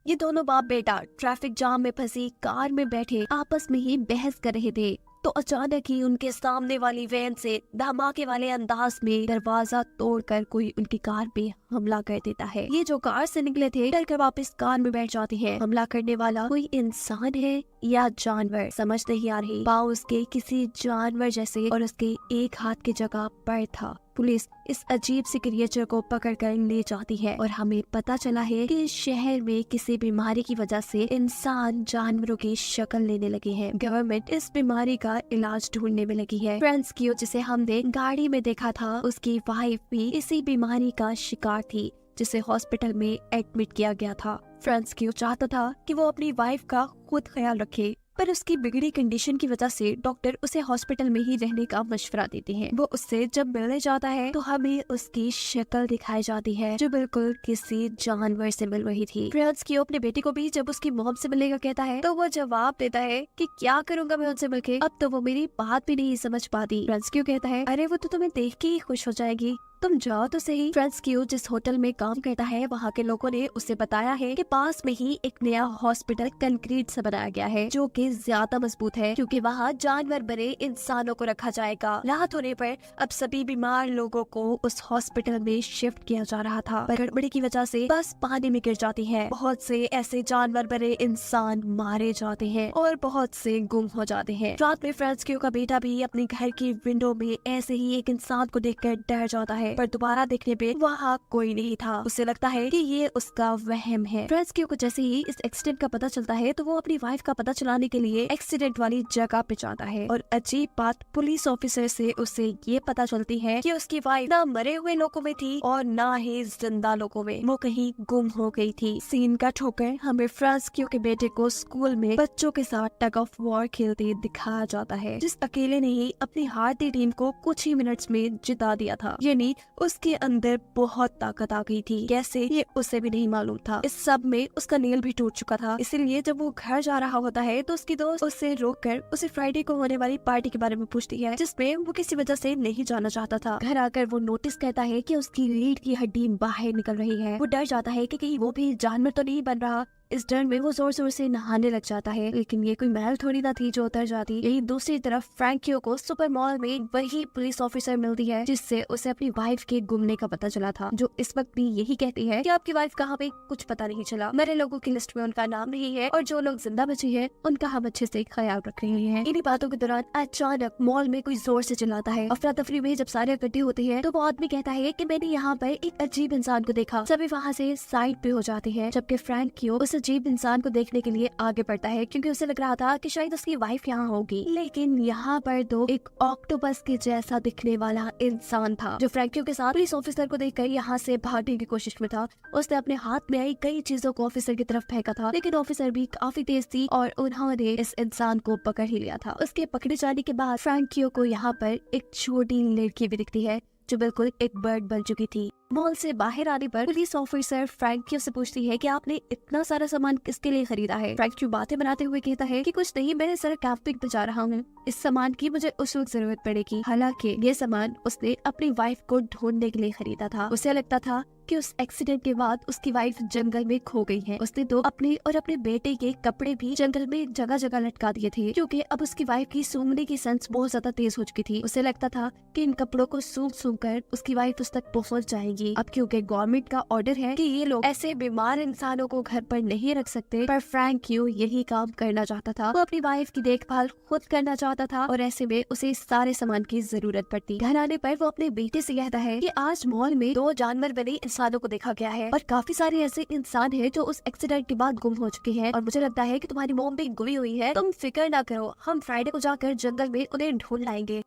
ये दोनों बाप बेटा ट्रैफिक जाम में फंसी कार में बैठे आपस में ही बहस कर रहे थे तो अचानक ही उनके सामने वाली वैन से धमाके वाले अंदाज में दरवाजा तोड़कर कोई उनकी कार पे हमला कर देता है। ये जो कार से निकले थे डर कर वापस कार में बैठ जाते हैं। हमला करने वाला कोई इंसान है या जानवर समझ नहीं आ रही। पाँव उसके किसी जानवर जैसे और उसके एक हाथ की जगह पैर था। पुलिस इस अजीब सी क्रिएचर को पकड़ कर ले जाती है और हमें पता चला है कि इस शहर में किसी बीमारी की वजह से इंसान जानवरों की शक्ल लेने लगे हैं। गवर्नमेंट इस बीमारी का इलाज ढूंढने में लगी है। फ्रांस्कियो जिसे हमने गाड़ी में देखा था उसकी वाइफ भी इसी बीमारी का शिकार थी जिसे हॉस्पिटल में एडमिट किया गया था। फ्रांस्कियो चाहता था कि वो अपनी वाइफ का खुद ख्याल रखे पर उसकी बिगड़ी कंडीशन की वजह से डॉक्टर उसे हॉस्पिटल में ही रहने का मशवरा देते हैं। वो उससे जब मिलने जाता है तो हमें उसकी शक्ल दिखाई जाती है जो बिल्कुल किसी जानवर से मिल रही थी। फ्रांस्कियो अपने बेटे को भी जब उसकी मॉम से मिलने का कहता है तो वो जवाब देता है कि क्या करूंगा मैं उनसे मिलके, अब तो वो मेरी बात भी नहीं समझ पाती। फ्रांस्कियो कहता है अरे वो तो तुम्हें देख के ही खुश हो जाएगी, तुम जाओ तो सही। फ्रांस्कियो जिस होटल में काम करता है वहाँ के लोगों ने उसे बताया है कि पास में ही एक नया हॉस्पिटल कंक्रीट से बनाया गया है जो कि ज्यादा मजबूत है क्योंकि वहाँ जानवर बने इंसानों को रखा जाएगा। राहत होने पर अब सभी बीमार लोगों को उस हॉस्पिटल में शिफ्ट किया जा रहा था पर गड़बड़ी की वजह से बस पानी में गिर जाती है। बहुत से ऐसे जानवर बने इंसान मारे जाते हैं और बहुत से गुम हो जाते हैं। रात में फ्रांस्कियो का बेटा भी अपने घर की विंडो में ऐसे ही एक इंसान को देखकर डर जाता है पर दोबारा देखने पे वहाँ कोई नहीं था। उसे लगता है कि ये उसका वहम है। फ्रांस्कियो को जैसे ही इस एक्सीडेंट का पता चलता है तो वो अपनी वाइफ का पता चलाने के लिए एक्सीडेंट वाली जगह पे जाता है और अजीब बात पुलिस ऑफिसर से उसे ये पता चलती है कि उसकी वाइफ ना मरे हुए लोगों में थी और ना ही जिंदा लोगों में, वो कहीं गुम हो गई थी। सीन कट होकर हमें फ्रांस्कियो के बेटे को स्कूल में बच्चों के साथ टग ऑफ वॉर खेलते दिखाया जाता है जिस अकेले ने ही अपनी हारती टीम को कुछ ही मिनट्स में जिता दिया था। यानी उसके अंदर बहुत ताकत आ गई थी, कैसे ये उसे भी नहीं मालूम था। इस सब में उसका नेल भी टूट चुका था, इसीलिए जब वो घर जा रहा होता है तो उसकी दोस्त उसे रोककर उसे फ्राइडे को होने वाली पार्टी के बारे में पूछती है जिसमें वो किसी वजह से नहीं जाना चाहता था। घर आकर वो नोटिस करता है कि उसकी रीढ़ की हड्डी बाहर निकल रही है। वो डर जाता है कि कहीं वो भी जानवर तो नहीं बन रहा। इस डर में वो जोर जोर से नहाने लग जाता है लेकिन ये कोई महल थोड़ी ना थी जो उतर जाती। यही दूसरी तरफ फ्रैंकियो को सुपर मॉल में वही पुलिस ऑफिसर मिलती है जिससे उसे अपनी वाइफ के गुमने का पता चला था, जो इस वक्त भी यही कहती है कि आपकी वाइफ कहाँ पे कुछ पता नहीं चला, मरे लोगों की लिस्ट में उनका नाम नहीं है और जो लोग जिंदा बचे हैं उनका हम अच्छे से ख्याल रख रहे हैं। इन्हीं बातों के दौरान अचानक मॉल में कोई जोर से चिल्लाता है। अफरा तफरी में जब सारे इकट्ठे होते हैं तो वो आदमी कहता है कि मैंने यहाँ पर एक अजीब इंसान को देखा। सभी वहाँ से साइड पे हो जाते हैं जबकि फ्रैंकियो उस अजीब इंसान को देखने के लिए आगे बढ़ता है क्योंकि उसे लग रहा था कि शायद उसकी वाइफ यहाँ होगी। लेकिन यहाँ पर तो एक ऑक्टोपस के जैसा दिखने वाला इंसान था जो फ्रैंकियो के साथ पुलिस ऑफिसर को देखकर यहाँ से भागने की कोशिश में था। उसने अपने हाथ में आई कई चीजों को ऑफिसर की तरफ फेंका था लेकिन ऑफिसर भी काफी तेज थी और उन्होंने इस इंसान को पकड़ ही लिया था। उसके पकड़े जाने के बाद फ्रैंकियो को यहाँ पर एक छोटी लड़की भी दिखती है जो बिल्कुल एक बर्ड बन चुकी थी। मॉल से बाहर आने पर पुलिस ऑफिसर फ्रैंकियो से पूछती है कि आपने इतना सारा सामान किसके लिए खरीदा है। फ्रैंकियो बातें बनाते हुए कहता है कि कुछ नहीं, मैं सर कैंपिंग पे जा रहा हूँ, इस सामान की मुझे उस वक्त जरूरत पड़ेगी। हालांकि ये सामान उसने अपनी वाइफ को ढूंढने के लिए खरीदा था। उसे लगता था कि उस एक्सीडेंट के बाद उसकी वाइफ जंगल में खो गई है। उसने तो अपने और अपने बेटे के कपड़े भी जंगल में जगह जगह लटका दिए थे क्योंकि अब उसकी वाइफ की सूंघने की सेंस बहुत ज्यादा तेज हो चुकी थी। उसे लगता था कि इन कपड़ों को सूंघ सूंघ कर उसकी वाइफ उस तक पहुंच जाएगी। अब क्योंकि गवर्नमेंट का ऑर्डर है कि ये लोग ऐसे बीमार इंसानों को घर पर नहीं रख सकते, पर फ्रैंकियो यही काम करना चाहता था। वो अपनी वाइफ की देखभाल खुद करना चाहता था और ऐसे में उसे सारे सामान की जरूरत पड़ती। घर आने पर वो अपने बेटे से कहता है कि आज मॉल में 2 जानवर बने इंसानों को देखा गया है और काफी सारे ऐसे इंसान हैं जो उस एक्सीडेंट के बाद गुम हो चुके हैं और मुझे लगता है कि तुम्हारी मॉम भी गुमी हुई है। तुम फिक्र ना करो, हम फ्राइडे को जाकर जंगल में उन्हें ढूंढ लाएंगे।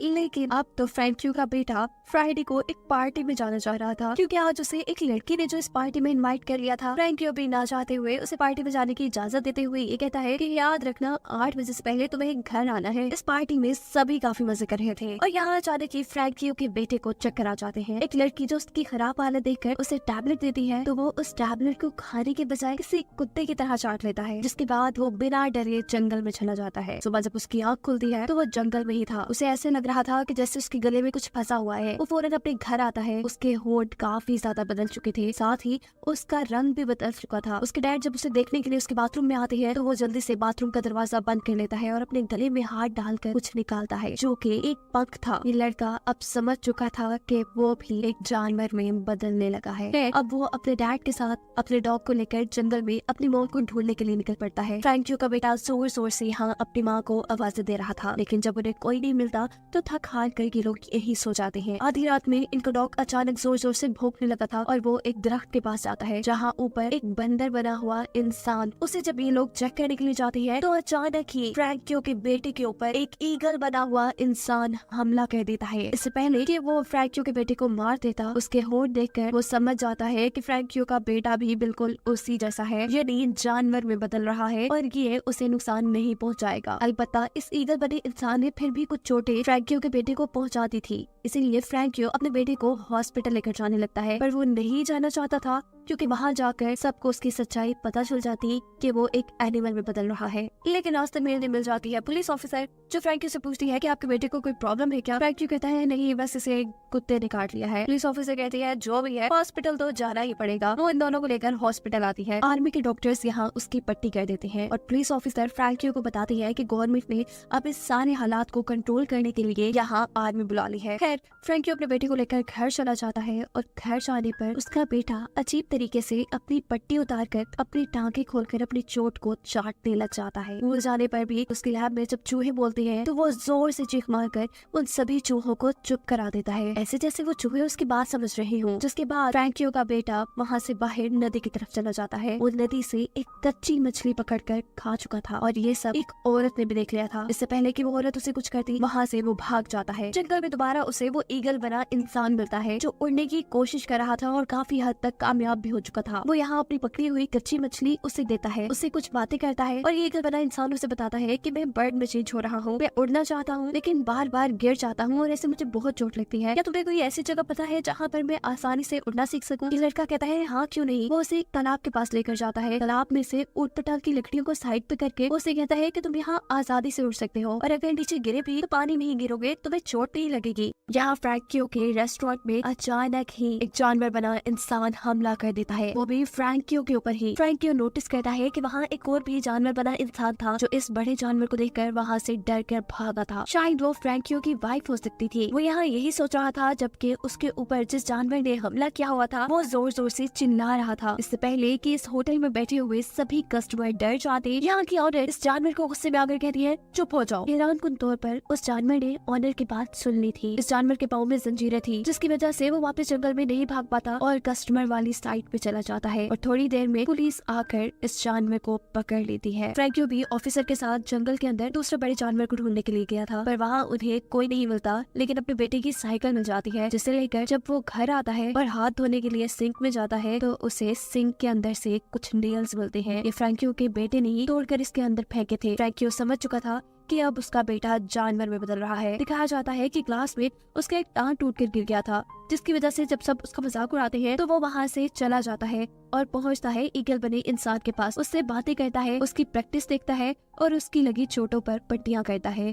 लेकिन अब तो फ्रैंकियो का बेटा फ्राइडे को एक पार्टी में जाना चाह रहा था क्योंकि आज उसे एक लड़की ने जो इस पार्टी में इनवाइट कर लिया था। फ्रैंकियो भी ना चाहते हुए उसे पार्टी में जाने की इजाजत देते हुए ये कहता है कि याद रखना 8 बजे से पहले तुम्हें घर आना है। इस पार्टी में सभी काफी मजे कर रहे थे और यहाँ अचानक ही फ्रैंकियो के बेटे को चक्कर आ जाते हैं। एक लड़की जो उसकी खराब हालत देखकर उसे टैबलेट देती है तो वो उस टैबलेट को खाने के बजाय किसी कुत्ते की तरह चाट लेता है, जिसके बाद वो बिना डरे जंगल में चला जाता है। सुबह जब उसकी आँख खुलती है तो वो जंगल में ही था। उसे ऐसे लग लग रहा था कि जैसे उसके गले में कुछ फंसा हुआ है। वो फौरन अपने घर आता है। उसके होंठ काफी ज्यादा बदल चुके थे, साथ ही उसका रंग भी बदल चुका था। उसके डैड जब उसे देखने के लिए उसके बाथरूम में आते हैं तो वो जल्दी से बाथरूम का दरवाजा बंद कर लेता है और अपने गले में हाथ डालकर कुछ निकालता है जो कि एक पंख था। ये लड़का अब समझ चुका था कि वो भी एक जानवर में बदलने लगा है। अब वो अपने डैड के साथ अपने डॉग को लेकर जंगल में अपनी मॉम को ढूंढने के लिए निकल पड़ता है। फ्रैंकियो का बेटा जोर जोर से यहाँ अपनी माँ को आवाज़ें दे रहा था, लेकिन जब उन्हें कोई नहीं मिलता तो थक हार कर ये लोग यही सो जाते हैं। आधी रात में इनका डॉग अचानक जोर जोर से भौंकने लगा था और वो एक दरख्त के पास जाता है जहाँ ऊपर एक बंदर बना हुआ इंसान। उसे जब ये लोग चेक करने के लिए जाते हैं तो अचानक ही फ्रैंकियो के बेटे के ऊपर एक ईगल बना हुआ इंसान हमला कर देता है। इससे पहले कि वो फ्रैंकियो के बेटे को मार देता, उसके होंठ देखकर वो समझ जाता है कि फ्रैंकियो का बेटा भी बिल्कुल उसी जैसा है, यानी जानवर में बदल रहा है और ये उसे नुकसान नहीं पहुंचाएगा। अलबत्ता इस ईगल बने इंसान ने फिर भी कुछ चोटें फ्रैंकियो के बेटे को पहुंचा दी थी, इसीलिए फ्रैंकियो अपने बेटे को हॉस्पिटल लेकर जाने लगता है। पर वो नहीं जाना चाहता था क्योंकि वहाँ जाकर सबको उसकी सच्चाई पता चल जाती कि वो एक एनिमल में बदल रहा है। लेकिन रास्ते में मिल जाती है पुलिस ऑफिसर जो फ्रैंकियो से पूछती है कि आपके बेटे को कोई प्रॉब्लम है क्या। फ्रैंकियो कहता है नहीं, बस इसे कुत्ते ने काट लिया है। पुलिस ऑफिसर कहती है जो भी है हॉस्पिटल तो जाना ही पड़ेगा। वो इन दोनों को लेकर हॉस्पिटल आती है। आर्मी के डॉक्टर्स यहाँ उसकी पट्टी कर देते हैं और पुलिस ऑफिसर फ्रैंकियो को बताती है कि गवर्नमेंट ने अब इस सारे हालात को कंट्रोल करने के लिए यहाँ आर्मी बुला ली है। खैर फ्रैंकियो अपने बेटे को लेकर घर चला जाता है और घर जाने पर उसका बेटा अजीब तरीके से अपनी पट्टी उतारकर अपनी टांगे खोलकर अपनी चोट को चाटने लग जाता है। भूल जाने पर भी उसकी लैब में जब चूहे बोलते हैं तो वो जोर से चीख मारकर उन सभी चूहों को चुप करा देता है, ऐसे जैसे वो चूहे उसकी बात समझ रहे हों। जिसके बाद फ्रैंकियो का बेटा वहाँ से बाहर नदी की तरफ चला जाता है। वो नदी से एक कच्ची मछली पकड़कर खा चुका था और ये सब एक औरत ने भी देख लिया था। इससे पहले कि वो औरत उसे कुछ करती, वहाँ से वो भाग जाता है। जंगल में दोबारा उसे वो ईगल बना इंसान मिलता है जो उड़ने की कोशिश कर रहा था और काफी हद तक कामयाब भी हो चुका था। वो यहाँ अपनी पकड़ी हुई कच्ची मछली उसे देता है, उससे कुछ बातें करता है और ये ईगल बना इंसान उसे बताता है कि मैं बर्ड में चेंज हो रहा हूँ, मैं उड़ना चाहता हूँ लेकिन बार बार गिर जाता हूँ और ऐसे मुझे बहुत चोट लगती है। क्या तुम्हें कोई ऐसी जगह पता है जहाँ पर मैं आसानी से उड़ना सीख सकूँ? ये लड़का कहता है हाँ क्यों नहीं। वो उसे एक तालाब के पास लेकर जाता है। तालाब में से ऊट-पटांग की लकड़ियों को साइड पे करके उसे कहता है कि तुम यहाँ आजादी से उड़ सकते हो और अगर नीचे गिरे भी तो पानी में ही गिरोगे, तुम्हें चोट नहीं लगेगी। यहाँ फ्रैंकियो के रेस्टोरेंट में अचानक ही एक जानवर बना इंसान हमला कर देता है, वो भी फ्रैंकियो के ऊपर ही। फ्रैंकियो नोटिस करता है कि वहाँ एक और भी जानवर बना इंसान था जो इस बड़े जानवर को देखकर वहाँ से डर कर भागा था। शायद वो फ्रैंकियो की वाइफ हो सकती थी। वो यहाँ यही सोच रहा था जबकि उसके ऊपर जिस जानवर ने हमला किया हुआ था वो जोर जोर से चिल्ला रहा था। इससे पहले कि इस होटल में बैठे हुए सभी कस्टमर डर जाते, यहाँ की ऑनर इस जानवर को गुस्से में आकर कहती है चुप हो जाओ। हैरानकुन तौर पर उस जानवर ने ऑनर की बात सुन ली थी। इस जानवर के पाँव में जंजीरें थी जिसकी वजह से वो वापस जंगल में नहीं भाग पाता और कस्टमर वाली साइड पे चला जाता है और थोड़ी देर में पुलिस आकर इस जानवर को पकड़ लेती है। फ्रैंकियो भी ऑफिसर के साथ जंगल के अंदर दूसरे बड़े जानवर को ढूंढने के लिए गया था, पर वहाँ उन्हें कोई नहीं मिलता, लेकिन अपने बेटे की साइकिल मिल जाती है जिसे लेकर जब वो घर आता है और हाथ धोने के लिए सिंक में जाता है तो उसे सिंक के अंदर से कुछ नेल्स मिलते हैं। ये फ्रैंकियो के बेटे ने ही तोड़कर इसके अंदर फेंके थे। फ्रैंकियो समझ चुका था कि अब उसका बेटा जानवर में बदल रहा है। दिखाया जाता है कि क्लास में उसका एक टांग टूटकर गिर गया था जिसकी वजह से जब सब उसका मजाक उड़ाते हैं तो वो वहाँ से चला जाता है और पहुँचता है ईगल बने इंसान के पास। उससे बातें करता है, उसकी प्रैक्टिस देखता है और उसकी लगी चोटों पर पट्टियां करता है।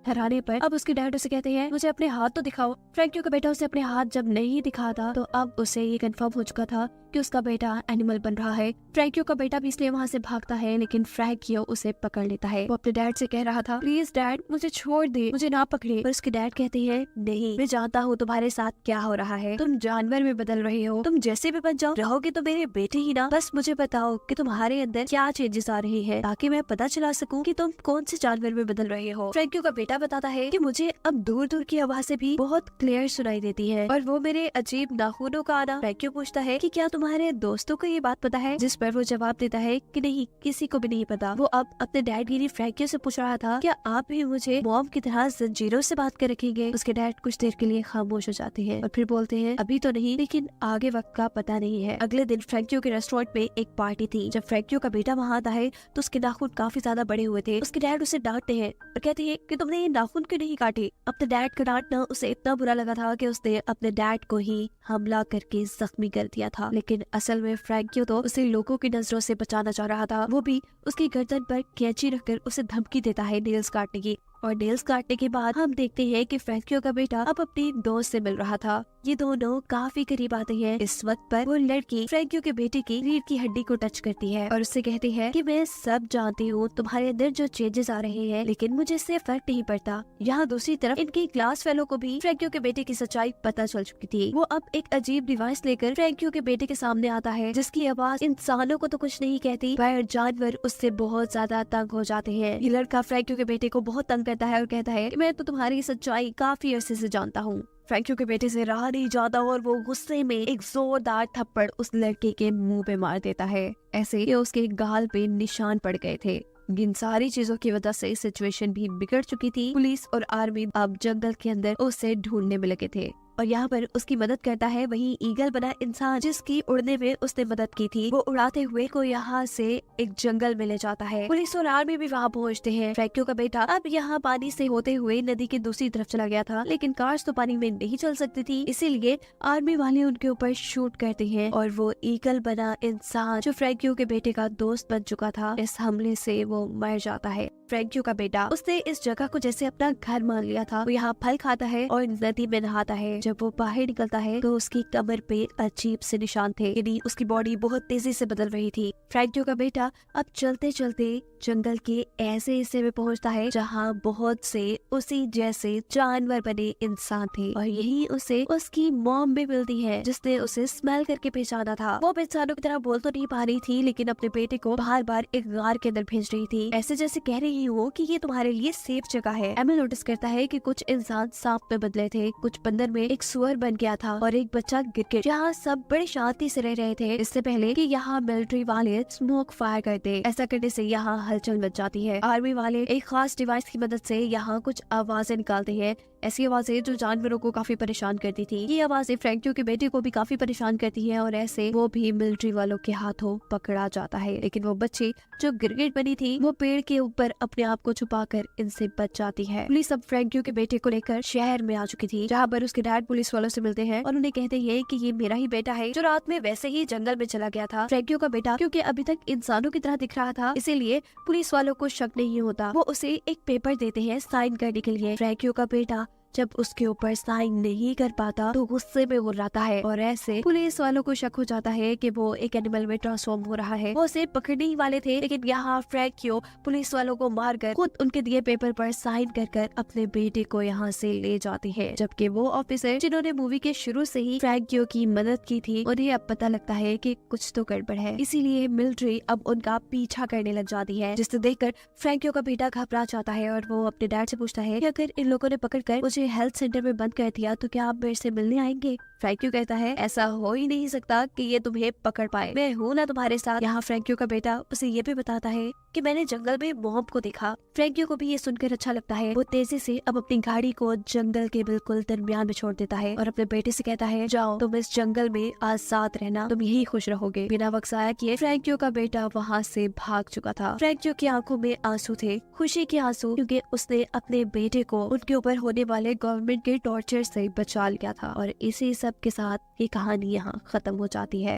हराने पर अब उसके डैड उसे कहते हैं मुझे अपने हाथ तो दिखाओ। फ्रैंकियो का बेटा उसे अपने हाथ जब नहीं दिखाता तो अब उसे ये कंफर्म हो चुका था कि उसका बेटा एनिमल बन रहा है। फ्रैंकियो का बेटा भी इसलिए वहाँ से भागता है लेकिन फ्रैंकियो उसे पकड़ लेता है। वो अपने डैड से कह रहा था प्लीज डैड मुझे छोड़ दे, मुझे ना पकड़े। पर उसके डैड कहते हैं नहीं, मैं जानता हूँ तुम्हारे साथ क्या हो रहा है, तुम जानवर में बदल रहे हो, तुम जैसे भी बन जाओ रहोगे तो मेरे बेटे ही ना। बस मुझे बताओ कि तुम्हारे अंदर क्या चेंजेस आ रहे हैं ताकि मैं पता चला सकूँ कि तुम कौन से जानवर में बदल रहे हो। फ्रैंकियो का बेटा बताता है कि मुझे अब दूर दूर की आवाजें भी बहुत क्लियर सुनाई देती है और वो मेरे अजीब नाखूनों का आना। फ्रैंकियो पूछता है कि क्या तुम्हारे दोस्तों को ये बात पता है, जिस पर वो जवाब देता है कि नहीं, किसी को भी नहीं पता। वो अब अपने डैड गिरी फ्रैंकियो से पूछ रहा था क्या आप भी मुझे मॉम की तरह जंजीरों से बात कर रखेंगे। उसके डैड कुछ देर के लिए खामोश हो जाते हैं और फिर बोलते हैं अभी तो नहीं, लेकिन आगे वक्त का पता नहीं है। अगले दिन फ्रैंकियो के रेस्टोरेंट में एक पार्टी थी। जब फ्रैंकियो का बेटा वहाँ आता है तो उसके नाखून काफी ज्यादा बड़े हुए थे। उसके डैड उसे डांटते हैं और कहते हैं कि तुमने ये नाखून क्यों नहीं काटे। अपने डैड का डांटना उसे इतना बुरा लगा था कि उसने अपने डैड को ही हमला करके जख्मी कर दिया था। लेकिन असल में फ्रैंकियो तो उसे लोगों की नजरों से बचाना चाह रहा था। वो भी उसकी गर्दन पर कैंची रखकर उसे धमकी देता है नेल्स काटने की। और नेल्स काटने के बाद हम देखते हैं कि फ्रैंकियो का बेटा अब अपनी दोस्त से मिल रहा था। ये दोनों काफी करीब आते हैं। इस वक्त पर वो लड़की फ्रैंकियो के बेटे की रीढ़ की हड्डी को टच करती है और उससे कहती है कि मैं सब जानती हूँ तुम्हारे अंदर जो चेंजेस आ रहे हैं, लेकिन मुझे इससे फर्क नहीं पड़ता। यहाँ दूसरी तरफ इनकी क्लास फेलो को भी फ्रैंकियो के बेटे की सच्चाई पता चल चुकी थी। वो अब एक अजीब डिवाइस लेकर फ्रैंकियो के बेटे के सामने आता है, जिसकी आवाज इंसानों को तो कुछ नहीं कहती, पर जानवर उससे बहुत ज्यादा तंग हो जाते हैं। ये लड़का फ्रैंकियो के बेटे को बहुत तंग करता है और कहता है कि मैं तो तुम्हारी सच्चाई काफी अरसे से जानता हूँ। फ्रैंकियो के बेटे से रहा नहीं जाता और वो गुस्से में एक जोरदार थप्पड़ उस लड़के के मुंह पे मार देता है, ऐसे कि उसके गाल पे निशान पड़ गए थे। इन सारी चीजों की वजह से सिचुएशन भी बिगड़ चुकी थी। पुलिस और आर्मी अब जंगल के अंदर उसे ढूंढने में लगे थे और यहाँ पर उसकी मदद करता है वही ईगल बना इंसान जिसकी उड़ने में उसने मदद की थी। वो उड़ाते हुए को यहाँ से एक जंगल में ले जाता है। पुलिस और आर्मी भी वहाँ पहुँचते हैं। फ्रैंकियो का बेटा अब यहाँ पानी से होते हुए नदी की दूसरी तरफ चला गया था, लेकिन कार्स तो पानी में नहीं चल सकती थी, इसीलिए आर्मी वाले उनके ऊपर शूट करते हैं और वो ईगल बना इंसान जो फ्रैंकियो के बेटे का दोस्त बन चुका था, इस हमले से वो मर जाता है। फ्रैंकियो का बेटा उसने इस जगह को जैसे अपना घर मान लिया था। वो यहाँ फल खाता है और नदी में नहाता है। जब वो बाहर निकलता है तो उसकी कमर पे अजीब से निशान थे, यानी उसकी बॉडी बहुत तेजी से बदल रही थी। फ्रैंकियो का बेटा अब चलते चलते जंगल के ऐसे हिस्से में पहुंचता है जहाँ बहुत से उसी जैसे जानवर बने इंसान थे और यही उसे उसकी मॉम भी मिलती है, जिसने उसे स्मेल करके पहचाना था। वो इंसानों की तरह बोल तो नहीं पा रही थी, लेकिन अपने बेटे को बार बार एक गार के अंदर भेज रही थी, ऐसे जैसे कह रही हो कि ये तुम्हारे लिए सेफ जगह है। एमिल नोटिस करता है कि कुछ इंसान सांप में बदले थे, कुछ बंदर में एक सुअर बन गया था और एक बच्चा गिरगिट। यहाँ सब बड़े शांति से रह रहे थे इससे पहले कि यहाँ मिलिट्री वाले स्मोक फायर करते। ऐसा करने से यहाँ हलचल मच जाती है। आर्मी वाले एक खास डिवाइस की मदद से यहाँ कुछ आवाजें निकालते हैं, ऐसी आवाजें जो जानवरों को काफी परेशान करती थी। ये आवाजें फ्रैंकियो के बेटे को भी काफी परेशान करती है और ऐसे वो भी मिलिट्री वालों के हाथों पकड़ा जाता है। लेकिन वो बच्ची जो गिरगिट बनी थी वो पेड़ के ऊपर अपने आप को छुपाकर इनसे बच जाती है। पुलिस अब फ्रैंकियो के बेटे को लेकर शहर में आ चुकी थी, जहाँ पर उसके डैड पुलिस वालों से मिलते हैं और उन्हें कहते हैं कि ये मेरा ही बेटा है जो रात में वैसे ही जंगल में चला गया था। फ्रैंकियो का बेटा क्योंकि अभी तक इंसानों की तरह दिख रहा था, इसीलिए पुलिस वालों को शक नहीं होता। वो उसे एक पेपर देते हैं साइन करने के लिए। फ्रैंकियो का बेटा जब उसके ऊपर साइन नहीं कर पाता तो गुस्से में गुर्राता है और ऐसे पुलिस वालों को शक हो जाता है कि वो एक एनिमल में ट्रांसफॉर्म हो रहा है। वो उसे पकड़ने ही वाले थे, लेकिन यहाँ फ्रैंकियो पुलिस वालों को मारकर खुद उनके दिए पेपर पर साइन कर अपने बेटे को यहाँ से ले जाती है। जबकि वो ऑफिसर जिन्होंने मूवी के शुरू से ही फ्रैंकियो की मदद की थी, उन्हें अब पता लगता है कि कुछ तो गड़बड़ है, इसीलिए मिलिट्री अब उनका पीछा करने लग जाती है, जिसे देखकर फ्रैंकियो का बेटा घबरा जाता है और वो अपने डैड से पूछता है कि अगर इन लोगों ने पकड़कर मुझे हेल्थ सेंटर में बंद कर दिया तो क्या आप मेरे से मिलने आएंगे। फ्रैंकियो कहता है ऐसा हो ही नहीं सकता कि ये तुम्हें पकड़ पाए, मैं हूँ ना तुम्हारे साथ। यहाँ फ्रैंकियो का बेटा उसे ये भी बताता है कि मैंने जंगल में मॉम को देखा। फ्रैंकियो को भी ये सुनकर अच्छा लगता है। वो तेजी से अब अपनी गाड़ी को जंगल के बिल्कुल दरमियान में छोड़ देता है और अपने बेटे से कहता है जाओ तुम इस जंगल में आजाद रहना, तुम यही खुश रहोगे। बिना वक्त जाया किए फ्रैंकियो का बेटा वहाँ से भाग चुका था। फ्रैंकियो की आंखों में आंसू थे, खुशी के आंसू, क्योंकि उसने अपने बेटे को उनके ऊपर होने वाले गवर्नमेंट के टॉर्चर से बचा लिया था। और इसी सब के साथ ये कहानी यहाँ खत्म हो जाती है।